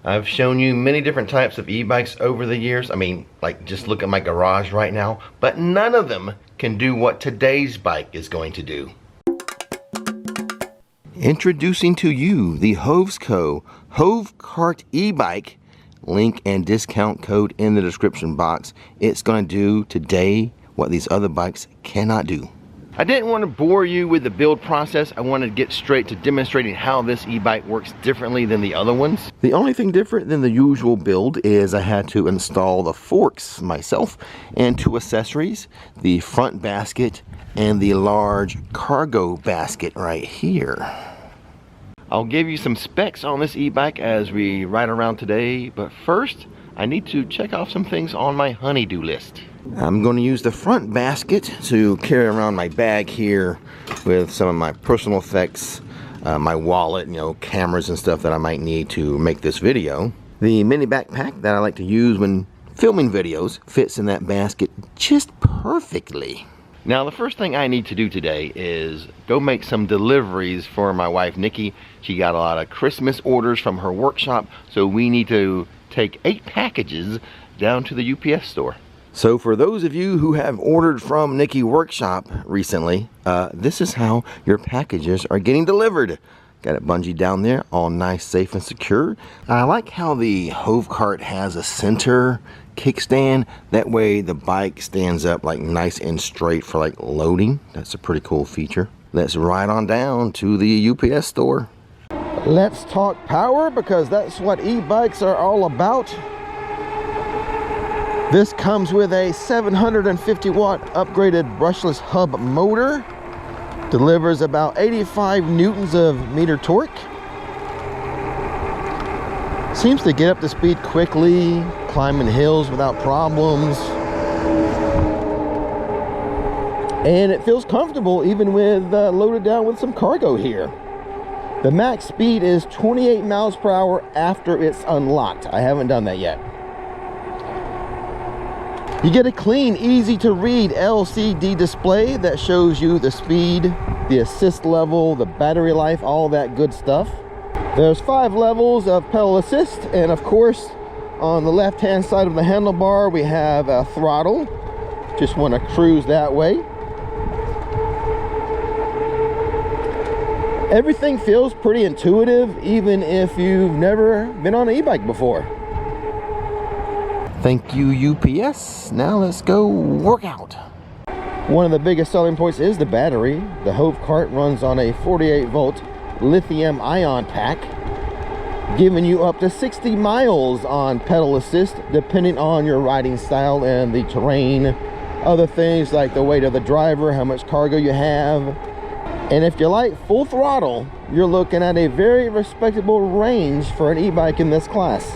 I've shown you many different types of e-bikes over the years. I mean, like, just look at my garage right now, but none of them can do what today's bike is going to do. Introducing to you the HOVSCO HovCart e-bike. Link and discount code in the description box. It's going to do today what these other bikes cannot do. I didn't want to bore you with the build process. I wanted to get straight to demonstrating how this e-bike works differently than the other ones. The only thing different than the usual build is I had to install the forks myself and 2 accessories, the front basket and the large cargo basket right here. I'll give you some specs on this e-bike as we ride around today, but first I need to check off some things on my honey-do list. I'm going to use the front basket to carry around my bag here with some of my personal effects, my wallet, you know, cameras and stuff that I might need to make this video. The mini backpack that I like to use when filming videos fits in that basket just perfectly. Now, the first thing I need to do today is go make some deliveries for my wife, Nikki. She got a lot of Christmas orders from her workshop, so we need to take 8 packages down to the UPS store. So for those of you who have ordered from Nikki Workshop recently, this is how your packages are getting delivered. Got it bungee down there, all nice, safe, and secure. I like how the HovCart has a center kickstand. That way the bike stands up like nice and straight for like loading. That's a pretty cool feature. Let's ride on down to the UPS store. Let's talk power, because that's what e-bikes are all about. This comes with a 750 watt upgraded brushless hub motor. Delivers about 85 newtons of meter torque. Seems to get up to speed quickly, climbing hills without problems. And it feels comfortable even with loaded down with some cargo here. The max speed is 28 miles per hour after it's unlocked. I haven't done that yet. You get a clean, easy to read LCD display that shows you the speed, the assist level, the battery life, all that good stuff. There's 5 levels of pedal assist, and of course on the left hand side of the handlebar we have a throttle. Just want to cruise that way. Everything feels pretty intuitive, even if you've never been on an e-bike before. Thank you, UPS. Now let's go work out. One of the biggest selling points is the battery. The HovCart runs on a 48 volt lithium ion pack, giving you up to 60 miles on pedal assist, depending on your riding style and the terrain. Other things like the weight of the driver, how much cargo you have. And if you like full throttle, you're looking at a very respectable range for an e-bike in this class.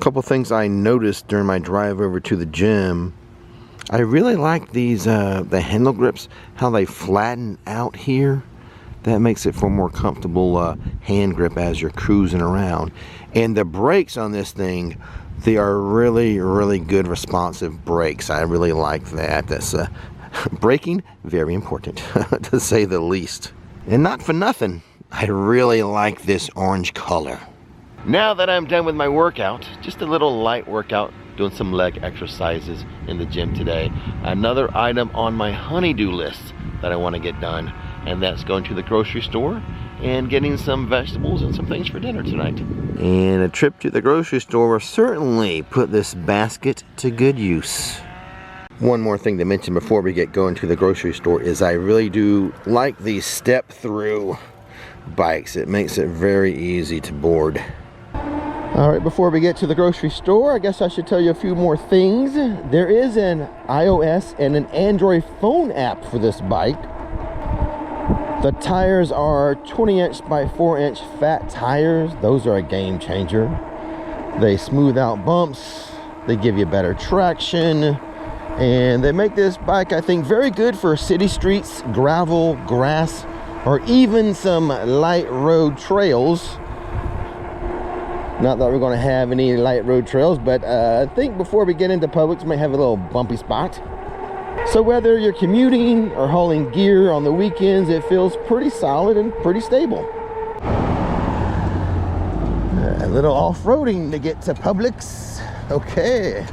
Couple things I noticed during my drive over to the gym. I really like these the handle grips, how they flatten out here. That makes it for more comfortable hand grip as you're cruising around. And the brakes on this thing, they are really good responsive brakes. I really like that. That's braking, very important to say the least. And not for nothing, I really like this orange color. Now that I'm done with my workout, just a little light workout, doing some leg exercises in the gym today. Another item on my honey-do list that I want to get done, and that's going to the grocery store and getting some vegetables and some things for dinner tonight. And a trip to the grocery store will certainly put this basket to good use. One more thing to mention before we get going to the grocery store is I really do like these step-through bikes. It makes it very easy to board. Alright, before we get to the grocery store, I guess I should tell you a few more things. There is an iOS and an Android phone app for this bike. The tires are 20-inch by 4-inch fat tires. Those are a game changer. They smooth out bumps, they give you better traction, and they make this bike, I think, very good for city streets, gravel, grass, or even some light road trails. Not that we're going to have any light road trails, but I think before we get into Publix, we might have a little bumpy spot. So whether you're commuting or hauling gear on the weekends, it feels pretty solid and pretty stable. little off-roading to get to Publix. Okay.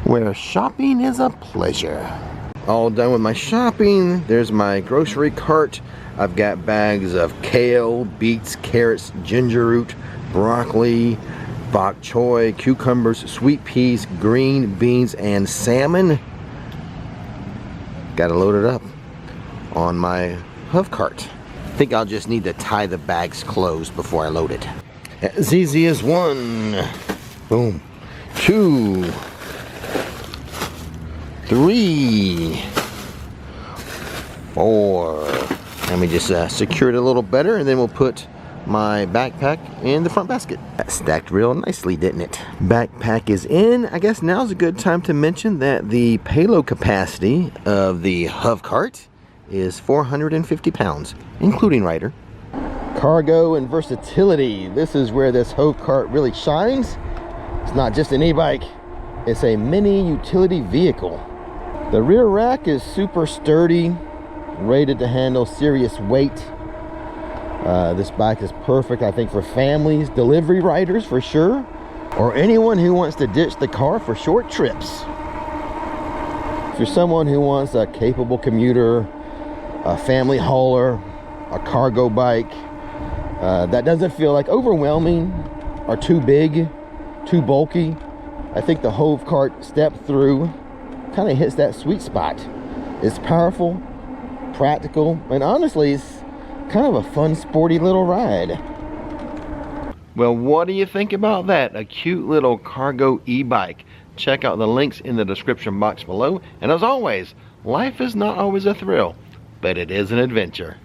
Where shopping is a pleasure. All done with my shopping. There's my grocery cart. I've got bags of kale, beets, carrots, ginger root, broccoli, bok choy, cucumbers, sweet peas, green beans, and salmon. Got to load it up on my HovCart. I think I'll just need to tie the bags closed before I load it. As easy as 1, boom, 2, 3, 4. Let me just secure it a little better, and then we'll put my backpack in the front basket. That stacked real nicely, didn't it? Backpack is in. I guess now's a good time to mention that the payload capacity of the HovCart is 450 pounds, including rider. Cargo and versatility. This is where this HovCart really shines. It's not just an e-bike, it's a mini utility vehicle. The rear rack is super sturdy, rated to handle serious weight. This bike is perfect, I think, for families, delivery riders for sure, or anyone who wants to ditch the car for short trips. If you're someone who wants a capable commuter, a family hauler, a cargo bike that doesn't feel like overwhelming or too big, too bulky, I think the HovCart Step-Thru kind of hits that sweet spot. It's powerful, practical, and honestly, it's kind of a fun, sporty little ride. Well, what do you think about that? A cute little cargo e-bike. Check out the links in the description box below. And as always, life is not always a thrill, but it is an adventure.